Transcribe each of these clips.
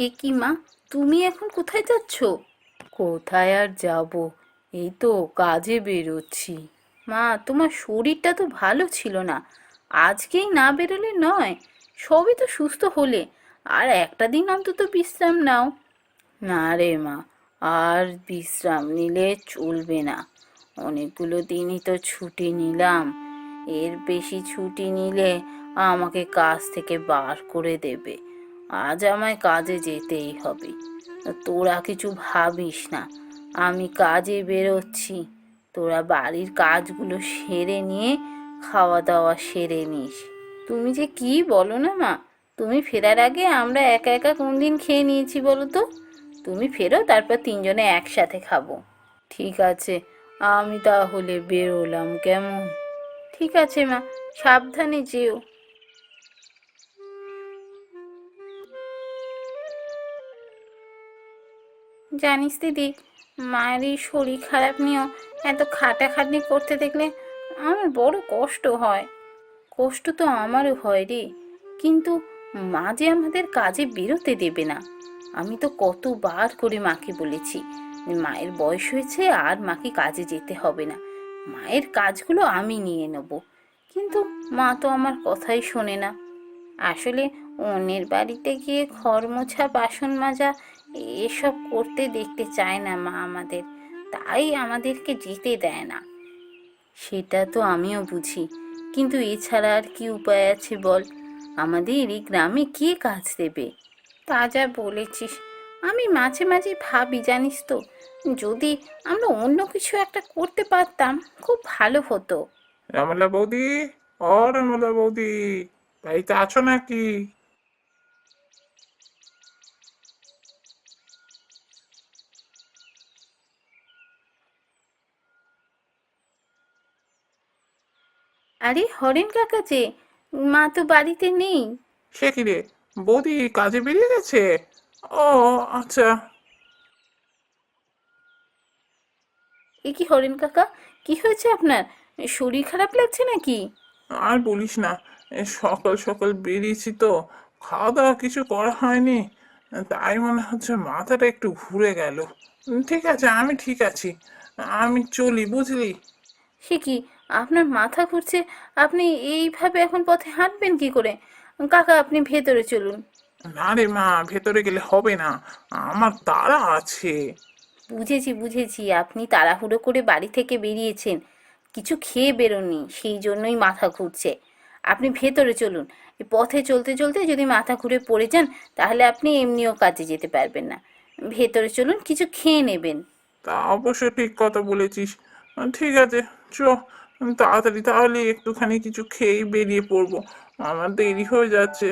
এ কি মা, তুমি এখন কোথায় যাচ্ছ? কোথায় আর যাব, এই তো কাজে বেরোচ্ছি। মা, তোমার শরীরটা তো ভালো ছিল না, আজকেই না বেরোলে নয়। সবই তো সুস্থ হলে, আর একটা দিন অন্তত বিশ্রাম নাও। না রে মা, আর বিশ্রাম নিলে চলবে না। অনেকগুলো দিনই তো ছুটি নিলাম, এর বেশি ছুটি নিলে আমাকে কাজ থেকে বার করে দেবে। আজ আমায় কাজে যেতেই হবে। তোরা কিছু ভাবিস না, আমি কাজে বেরোচ্ছি। তোরা বাড়ির কাজগুলো সেরে নিয়ে খাওয়া দাওয়া সেরে নিস। তুমি যে কি বলো না মা, তুমি ফেরার আগে আমরা একা একা কোন দিন খেয়ে নিয়েছি বলো তো? তুমি ফেরো, তারপর তিনজনে একসাথে খাবো। ঠিক আছে, আমি তাহলে বেরোলাম কেমন? ঠিক আছে মা, সাবধানে যেও। জানিস দিদি, মায়ের এই শরীর খারাপ নিয়েও এত খাটাখাটনি করতে দেখলে আমার বড় কষ্ট হয়। কষ্ট তো আমারও হয় রে, কিন্তু মা যে আমাদের কাজে বেরোতে দেবে না। আমি তো কতবার করে মাকে বলেছি যে মায়ের বয়স হয়েছে, আর মাকে কাজে যেতে হবে না, মায়ের কাজগুলো আমি নিয়ে নেব। কিন্তু মা তো আমার কথাই শোনে না। আসলে অন্যের বাড়িতে গিয়ে ঘর মোছা, বাসন মাজা এসব করতে দেখতে চায় না মা আমাদের, তাই আমাদেরকে যেতে দেয় না। সেটা তো আমিও বুঝি, কিন্তু এছাড়া আর কি উপায় আছে বল? আমাদের এই গ্রামে কে কাজ দেবে? তা যা বলেছিস, আমি মাঝে মাঝে ভাবি জানিস তো, যদি আমরা অন্য কিছু একটা করতে পারতাম খুব ভালো হতো। রমলা বৌদি, ও রমলা বৌদি, বাড়িতে আছো নাকি? আরে হরেন কাকা যে, মা তো বাড়িতে নেই। সে কি রে, বৌদি কাজে বেরিয়ে গেছে? ও আচ্ছা। এ কি হরেন কাকা, কি হয়েছে আপনার? শরীর খারাপ লাগছে নাকি? আর বলিস না, সকাল সকাল বেরিয়েছি তো, খাওয়া দাওয়া কিছু করা হয়নি, তাই মনে হচ্ছে মাথাটা একটু ঘুরে গেল। ঠিক আছে, আমি ঠিক আছি, আমি চলি বুঝলি। সে কি, আপনার মাথা ঘুরছে? আপনি এইভাবে এখন পথে হাঁটবেন কি করে? কাকা, আপনি ভেতরে চলুন। না রে মা, ভেতরে গেলে হবে না, আমার তাড়া আছে। বুঝেছি বুঝেছি, আপনি তাড়াহুড়ো করে বাড়ি থেকে বেরিয়েছেন, কিছু খেয়ে বেরোননি, সেই জন্যই মাথা ঘুরছে। আপনি ভেতরে চলুন। এই পথে চলতে চলতে যদি মাথা ঘুরে পড়ে যান, তাহলে আপনি এমনিও কাজে যেতে পারবেন না। ভেতরে চলুন, কিছু খেয়ে নেবেন। তা অবশ্য ঠিক কথা বলেছিস। ঠিক আছে, চ, তাড়াতাড়ি তাহলে একটুখানি কিছু খেয়েই বেরিয়ে পড়বো, আমার দেরি হয়ে যাচ্ছে।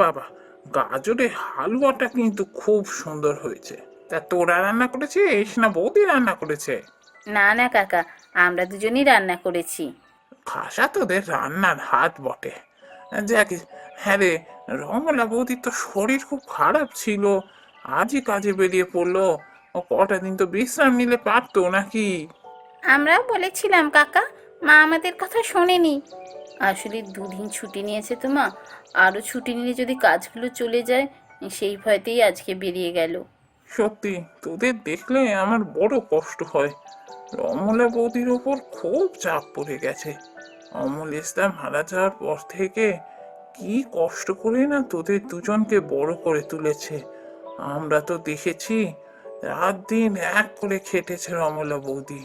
বাবা, গাজরের হালুয়াটা কিন্তু খুব সুন্দর হয়েছে। তা তোরা রান্না করেছিস না বৌদি রান্না করেছে? না না কাকা, আমরা দুজনেই রান্না করেছি। খাসা তোদের রান্নার হাত বটে। যাক, হ্যাঁ রে, রমলা বৌদির তো শরীর খুব খারাপ ছিল, আজই কাজে বেরিয়ে পড়লো। ও কটা দিন তো বিশ্রাম নিলে পারতো নাকি? আমরাও বলেছিলাম কাকা, মা আমাদের কথা শোনেনি। আসলে দুদিন ছুটি নিয়েছে তো মা, আরও ছুটি নিলে যদি কাজগুলো চলে যায়, সেই ভয়তেই আজকে বেরিয়ে গেল। সত্যি, তোদের দেখলে আমার বড় কষ্ট হয়। রমলা বৌদির ওপর খুব চাপ পড়ে গেছে। অমল ইসলাম মারা যাওয়ার পর থেকে কি কষ্ট করে না তোদের দুজনকে বড় করে তুলেছে। আমরা তো দেখেছি, রাত দিন এক করে খেটেছে রমলা বৌদি।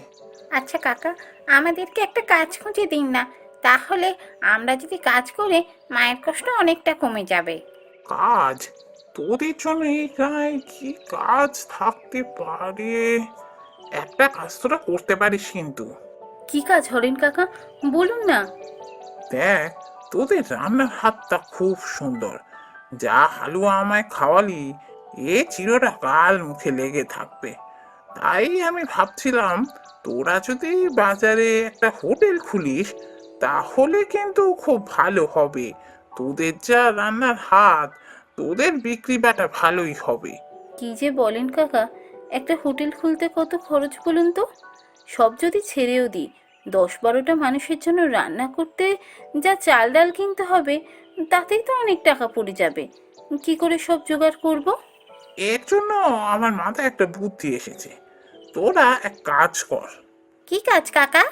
আচ্ছা কাকা, আমাদেরকে একটা কাজ খুঁজে দিন না, তাহলে আমরা যদি কাজ করে মায়ের কষ্ট অনেকটা কমে যাবে। কাজ? তোদের জন্য এই গায়ে কি কাজ থাকতে পারে? একটা কাজ তোরা করতে পারিস কিন্তু। কি কাজ হরেন কাকা, বলুন না। দেখ, তোদের রান্নার হাতটা খুব সুন্দর, যা হালুয়া আমায় খাওয়ালি, এ চিরটা কাল মুখে লেগে থাকবে। তাই আমি ভাবছিলাম তোরা যদি বাজারে একটা হোটেল খুলিস তাহলে কিন্তু খুব ভালো হবে। তোদের যা রান্নার হাত, তোদের বিক্রি বাটা ভালোই হবে। কি যে বলেন কাকা, একটা হোটেল খুলতে কত খরচ বলুন তো? সব যদি ছেড়েও দিই, 10-12টা মানুষের জন্য রান্না করতে যা চাল ডাল কিনতে হবে, তাতেই তো অনেক টাকা পড়ে যাবে। কি করে সব জোগাড় করব? এর জন্য আমার মাথায় একটা বুদ্ধি এসেছে। তোরা এক কাজ কর, কি কাজ কাকা?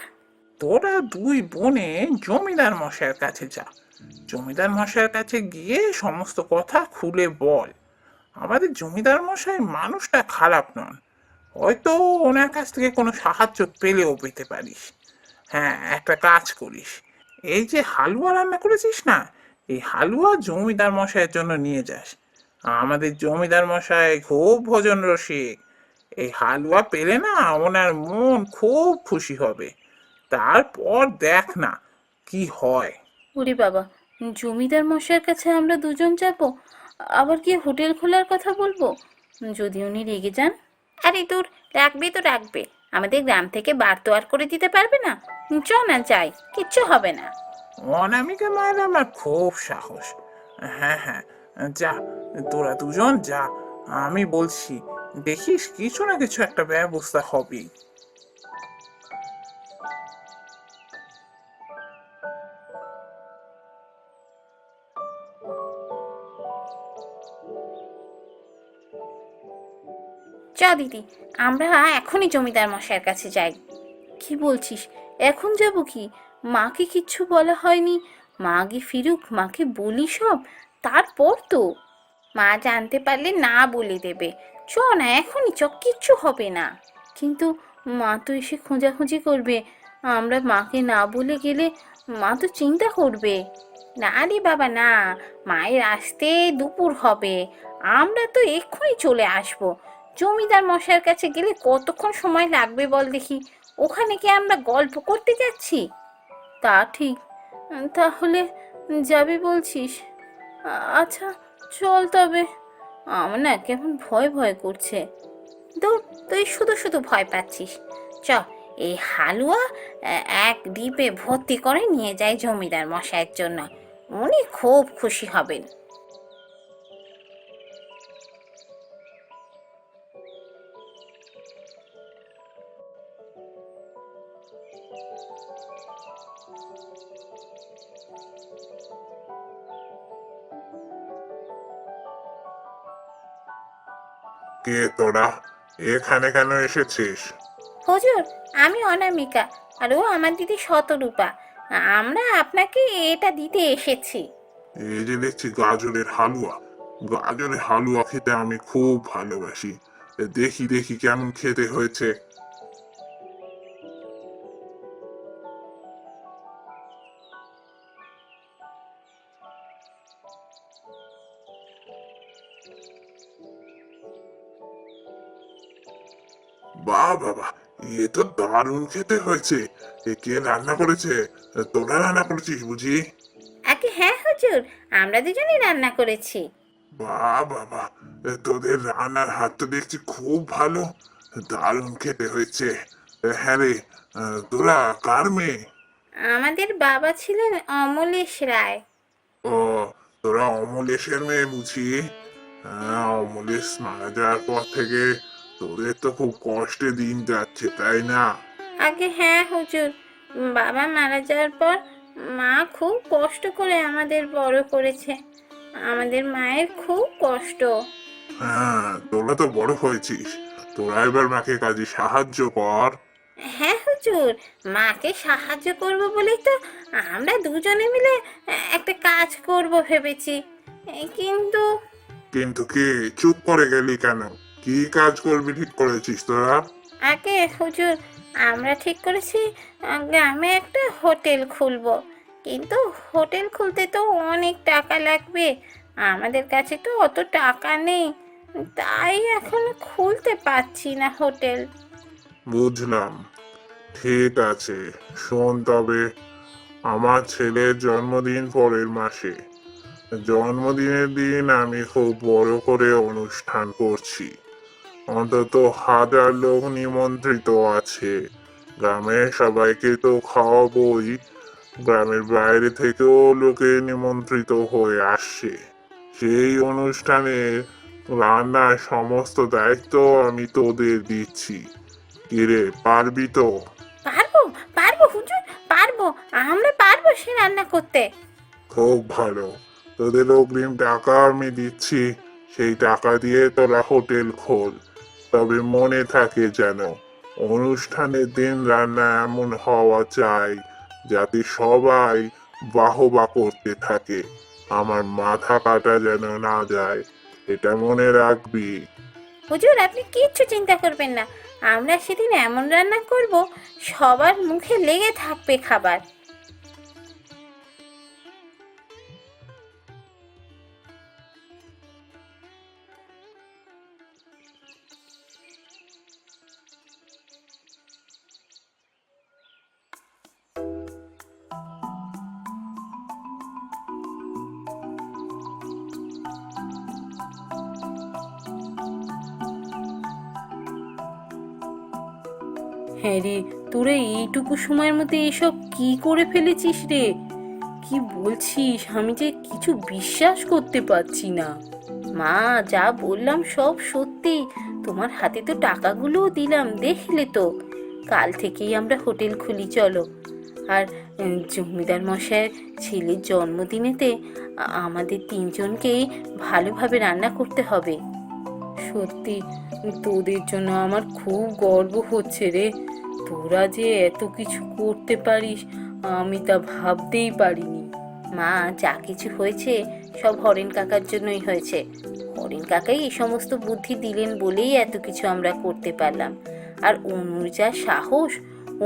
তোরা দুই বোনে জমিদার মশাইয়ের কাছে যা। জমিদার মশাইয়ের কাছে গিয়ে সমস্ত কথা খুলে বল। আমাদের জমিদার মশাই মানুষটা খারাপ নন, হয়তো ওনার কাছ থেকে কোনো সাহায্য পেলেও পেতে পারিস। হ্যাঁ, একটা কাজ করিস, এই যে হালুয়া রান্না করেছিস না, এই হালুয়া জমিদার মশাইয়ের জন্য নিয়ে যাস। আমাদের জমিদার মশাই খুব ভোজন রসিক, এই হালুয়া পেলে না ওনার মন খুব খুশি হবে। তারপর দেখ না কি হয়। ওরে বাবা, জমিদার মশাইয়ের কাছে আমরা দুজন যাব? আবার কি হোটেল খোলার কথা বলবো? যদি উনি রেগে যান? আরে দূর, রাখবে তো রাখবে, আমাদের গ্রাম থেকে বার তো আর করে দিতে পারবে না। চ না যাই, কিচ্ছু হবে না। অনামিকা মায়ের আমার খুব সাহস। হ্যাঁ হ্যাঁ, যা, তোরা দুজন যা, আমি বলছি, দেখিস কিছু না কিছু একটা ব্যবস্থা হবেই। চ দিদি, আমরা এখনই জমিদার মশাইয়ের কাছে যাই। কি বলছিস? এখন যাব কি? মাকে কিচ্ছু বলা হয়নি। মা আগে ফিরুক, মাকে বলি সব, তারপর তো। মা জানতে পারলে না বলে দেবে। চ না, এখনই চ, কিচ্ছু হবে না। কিন্তু মা তো এসে খোঁজাখুঁজি করবে। আমরা মাকে না বলে গেলে মা তো চিন্তা করবে। না রে বাবা না, মায়ের আসতে দুপুর হবে। আমরা তো এক্ষুনি চলে আসবো। জমিদার মশাইয়ের কাছে গেলে কতক্ষণ সময় লাগবে বল দেখি? ওখানে কি আমরা গল্প করতে যাচ্ছি? তা ঠিক। তাহলে যাবি বলছিস? আচ্ছা, চল তবে। আমার না কেমন ভয় ভয় করছে। দূর, তুই শুধু শুধু ভয় পাচ্ছিস। চ, এই হালুয়া এক ডিপে ভর্তি করে নিয়ে যাই জমিদার মশাইয়ের জন্য। উনি খুব খুশি হবেন। কে তোরা? এখানে কেন এসেছিস? হুজুর, আমি অনামিকা, আর ও আমার দিদি শতরূপা। আমরা আপনাকে এটা দিতে এসেছি। এই যে দেখছি গাজরের হালুয়া। গাজরের হালুয়া খেতে আমি খুব ভালোবাসি। দেখি দেখি কেমন খেতে হয়েছে। বাহ বাবা, এ তো দারুণ খেতে হয়েছে। এ কে রান্না করেছে? তোরা রান্না করেছিস বুঝি? আগে হ্যাঁ হুজুর, আমরা দুজনেই রান্না করেছি। বাহ বাবা, তোদের রান্নার হাত তো দেখছি খুব ভালো। দারুণ খেতে হয়েছে। হ্যাঁ রে, তোরা কার মেয়ে? আমাদের বাবা ছিলেন অমলেশ রায়। ও, তোরা অমলেশের মেয়ে বুঝি? হ্যাঁ, অমলেশ মারা যাওয়ার পর থেকে তোদের তো খুব কষ্টে দিন যাচ্ছে, তাই না? আগে হ্যাঁ হুজুর, বাবা মারা যাওয়ার পর মা খুব কষ্ট করে আমাদের বড় করেছে। আমাদের মায়ের খুব কষ্ট। হ্যাঁ, তোরা তো বড় হয়েছিস। তোরা এবার মাকে কাজে সাহায্য কর। হ্যাঁ হুজুর, মাকে সাহায্য করব বলেই তো আমরা দুজনে মিলে একটা কাজ করব ভেবেছি। কিন্তু কিন্তু কি, চুপ করে গেলি কেন? কি কাজ করবি ঠিক করেছিস তোরা? আগে হুজুর, আমরা ঠিক করেছি গ্রামে একটা হোটেল খুলব। কিন্তু হোটেল খুলতে তো অনেক টাকা লাগবে। আমাদের কাছে তো অত টাকা নেই, তাই এখন খুলতে পারছি না হোটেল। বুঝলাম। ঠিক আছে, শোন তবে, আমার ছেলের জন্মদিন পরের মাসে। জন্মদিনের দিন আমি খুব বড় করে অনুষ্ঠান করছি। অন্তত 1000 লোক নিমন্ত্রিত আছে। গ্রামের সবাইকে তো খাওয়াবোই, গ্রামের বাইরে থেকেও লোকে নিমন্ত্রিত হয়ে আসছে। সেই অনুষ্ঠানে রান্নার সমস্ত দায়িত্ব আমি তোদের দিচ্ছি। কিরে, পারবি তো? পারবো, পারবো হুজুর, পারবো। আমরা পারবো সে রান্না করতে। খুব ভালো। তোদের অগ্রিম টাকা আমি দিচ্ছি, সেই টাকা দিয়ে তোরা হোটেল খোল। তবে মনে থাকে যেন অনুষ্ঠানের দিন রান্না এমন হওয়া চাই যাতে সবাই বাহবা করতে থাকে, আমার মাথা কাটা যেন না যায়। এটা মনে রাখবি। হুজুর, আপনি কিচ্ছু চিন্তা করবেন না। আমরা সেদিন এমন রান্না করব, সবার মুখে লেগে থাকবে খাবার। হ্যাঁ রে, তোরা এইটুকু সময়ের মধ্যে এসব কি করে ফেলেছিস রে? কি বলছিস, আমি যে কিছু বিশ্বাস করতে পারছি না। মা, যা বললাম সব সত্যি। তোমার হাতে তো টাকাগুলোও দিলাম, দেখলে তো। কাল থেকেই আমরা হোটেল খুলি, চলো। আর জমিদার মশাইয়ের ছেলের জন্মদিনেতে আমাদের তিনজনকেই ভালোভাবে রান্না করতে হবে। সত্যি তোদের জন্য আমার খুব গর্ব হচ্ছে রে। তোরা যে এত কিছু করতে পারিস, আমি তা ভাবতেই পারিনি। মা, যা কিছু হয়েছে সব হরেন কাকার জন্যই হয়েছে। হরেন কাকাই এই সমস্ত বুদ্ধি দিলেন বলেই এত কিছু আমরা করতে পারলাম। আর অনুর যা সাহস,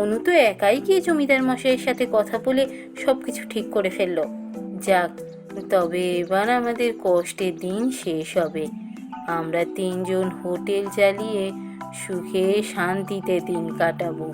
অনু তো একাই গিয়ে জমিদার মশাইয়ের সাথে কথা বলে সব কিছু ঠিক করে ফেললো। যাক, তবে এবার আমাদের কষ্টের দিন শেষ হবে। আমরা তিনজন হোটেল চালিয়ে সুখে শান্তিতে দিন কাটাবো।